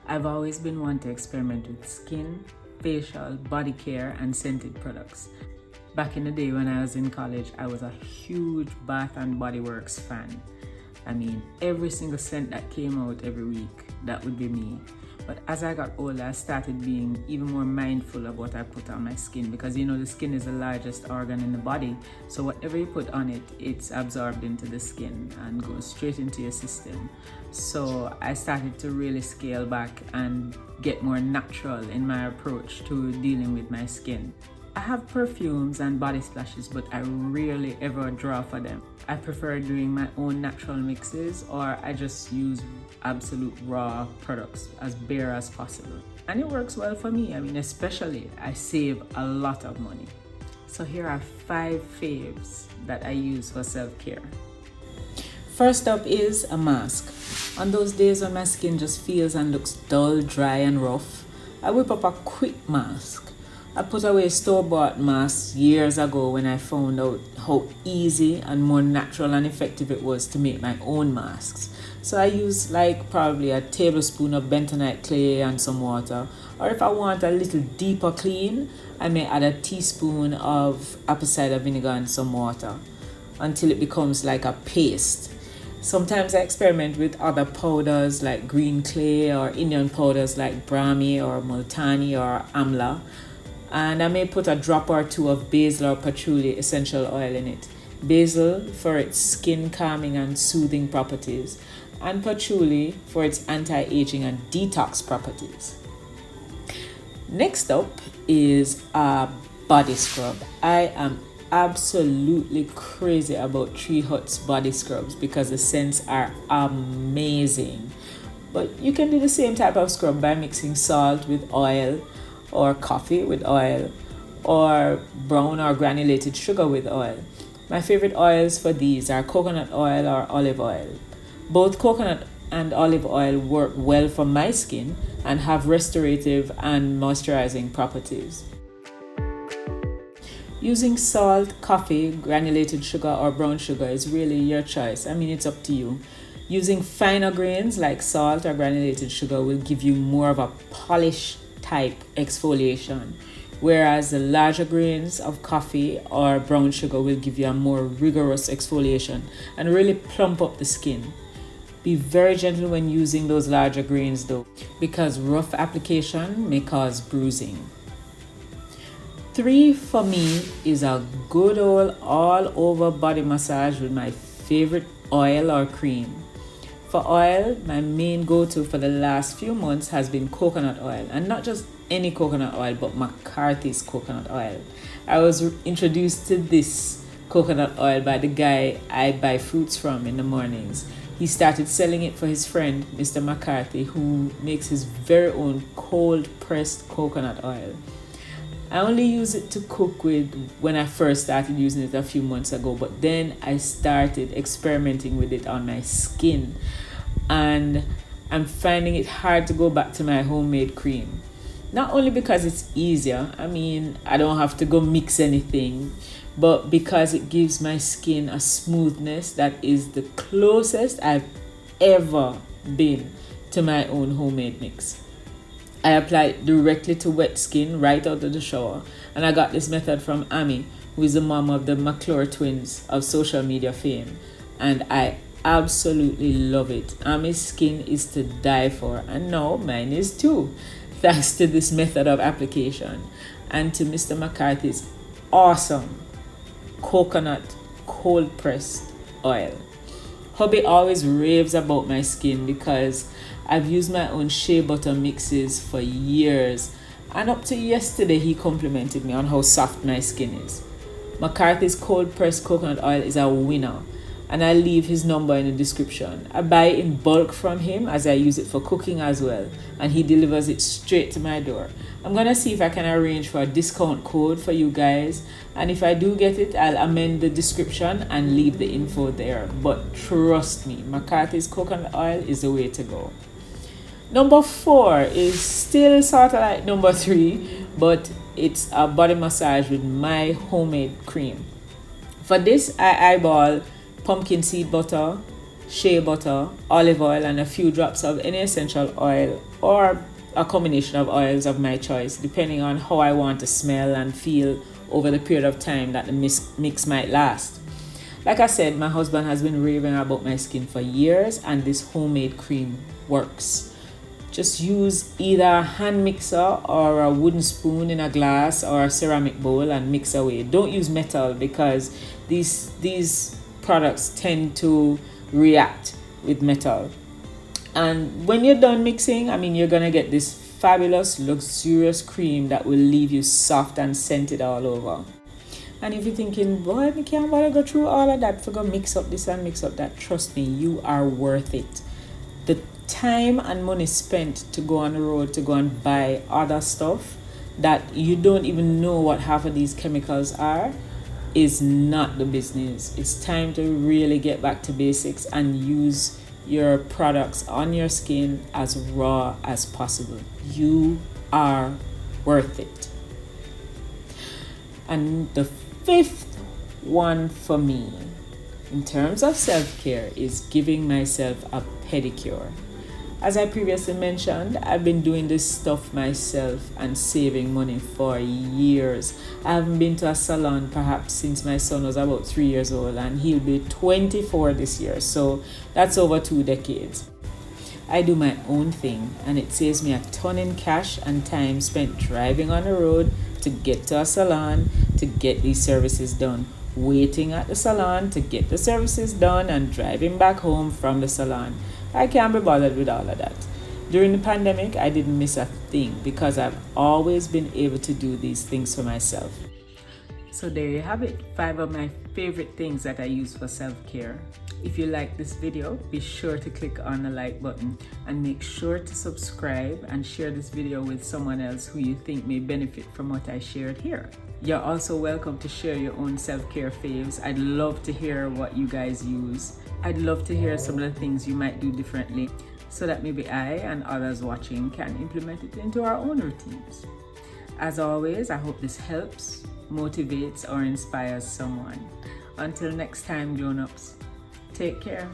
I've always been one to experiment with skin, facial, body care, and scented products. Back in the day when I was in college, I was a huge Bath and Body Works fan. I mean, every single scent that came out every week, that would be me. But as I got older, I started being even more mindful of what I put on my skin because you know the skin is the largest organ in the body. So whatever you put on it, it's absorbed into the skin and goes straight into your system. So I started to really scale back and get more natural in my approach to dealing with my skin. I have perfumes and body splashes, but I rarely ever draw for them. I prefer doing my own natural mixes, or I just use absolute raw products as bare as possible. And it works well for me. I mean, especially I save a lot of money. So here are 5 faves that I use for self-care. First up is a mask. On those days when my skin just feels and looks dull, dry and rough, I whip up a quick mask. I put away store-bought masks years ago when I found out how easy and more natural and effective it was to make my own masks. So I use like probably a tablespoon of bentonite clay and some water. Or if I want a little deeper clean, I may add a teaspoon of apple cider vinegar and some water until it becomes like a paste. Sometimes I experiment with other powders like green clay or Indian powders like Brahmi or Multani or Amla. And I may put a drop or two of basil or patchouli essential oil in it. Basil for its skin calming and soothing properties, and patchouli for its anti-aging and detox properties. Next up is a body scrub. I am absolutely crazy about Tree Hut's body scrubs because the scents are amazing. But you can do the same type of scrub by mixing salt with oil, or coffee with oil, or brown or granulated sugar with oil. My favorite oils for these are coconut oil or olive oil. Both coconut and olive oil work well for my skin and have restorative and moisturizing properties. Using salt, coffee, granulated sugar, or brown sugar is really your choice. I mean, it's up to you. Using finer grains like salt or granulated sugar will give you more of a polish type exfoliation, whereas the larger grains of coffee or brown sugar will give you a more rigorous exfoliation and really plump up the skin. Be very gentle when using those larger grains though, because rough application may cause bruising. 3 for me is a good old all over body massage with my favorite oil or cream. For oil, my main go-to for the last few months has been coconut oil, and not just any coconut oil, but McCarthy's coconut oil. I was introduced to this coconut oil by the guy I buy fruits from in the mornings. He started selling it for his friend, Mr. McCarthy, who makes his very own cold-pressed coconut oil. I only use it to cook with when I first started using it a few months ago, but then I started experimenting with it on my skin, and I'm finding it hard to go back to my homemade cream. Not only because it's easier, I mean, I don't have to go mix anything, but because it gives my skin a smoothness that is the closest I've ever been to my own homemade mix. I apply it directly to wet skin right out of the shower, and I got this method from Amy, who is the mom of the McClure twins of social media fame, and I absolutely love it. Amy's skin is to die for, and now mine is too, thanks to this method of application and to Mr. McCarthy's awesome coconut cold pressed oil. Hubby always raves about my skin because I've used my own shea butter mixes for years, and up to yesterday he complimented me on how soft my skin is. McCarthy's cold pressed coconut oil is a winner, and I'll leave his number in the description. I buy it in bulk from him as I use it for cooking as well, and he delivers it straight to my door. I'm gonna see if I can arrange for a discount code for you guys, and if I do get it, I'll amend the description and leave the info there. But trust me, McCarthy's coconut oil is the way to go. Number 4 is still sort of like number 3, but it's a body massage with my homemade cream. For this, I eyeball pumpkin seed butter, shea butter, olive oil, and a few drops of any essential oil or a combination of oils of my choice, depending on how I want to smell and feel over the period of time that the mix might last. Like I said, my husband has been raving about my skin for years, and this homemade cream works. Just use either a hand mixer or a wooden spoon in a glass or a ceramic bowl and mix away. Don't use metal because these products tend to react with metal. And when you're done mixing, you're gonna get this fabulous, luxurious cream that will leave you soft and scented all over. And if you're thinking, boy, I can't bother go through all of that, forgot mix up this and mix up that, trust me, you are worth it. The time and money spent to go on the road to go and buy other stuff that you don't even know what half of these chemicals are is not the business. It's time to really get back to basics and use your products on your skin as raw as possible. You are worth it. And the fifth one for me in terms of self-care is giving myself a pedicure. As I previously mentioned, I've been doing this stuff myself and saving money for years. I haven't been to a salon perhaps since my son was about 3 years old, and he'll be 24 this year, so that's over 2 decades. I do my own thing, and it saves me a ton in cash and time spent driving on the road to get to a salon to get these services done, waiting at the salon to get the services done, and driving back home from the salon. I can't be bothered with all of that. During the pandemic, I didn't miss a thing because I've always been able to do these things for myself. So there you have it, 5 of my favorite things that I use for self-care. If you like this video, be sure to click on the like button and make sure to subscribe and share this video with someone else who you think may benefit from what I shared here. You're also welcome to share your own self-care faves. I'd love to hear what you guys use. I'd love to hear some of the things you might do differently so that maybe I and others watching can implement it into our own routines. As always, I hope this helps, motivates, or inspires someone. Until next time, grown-ups, take care.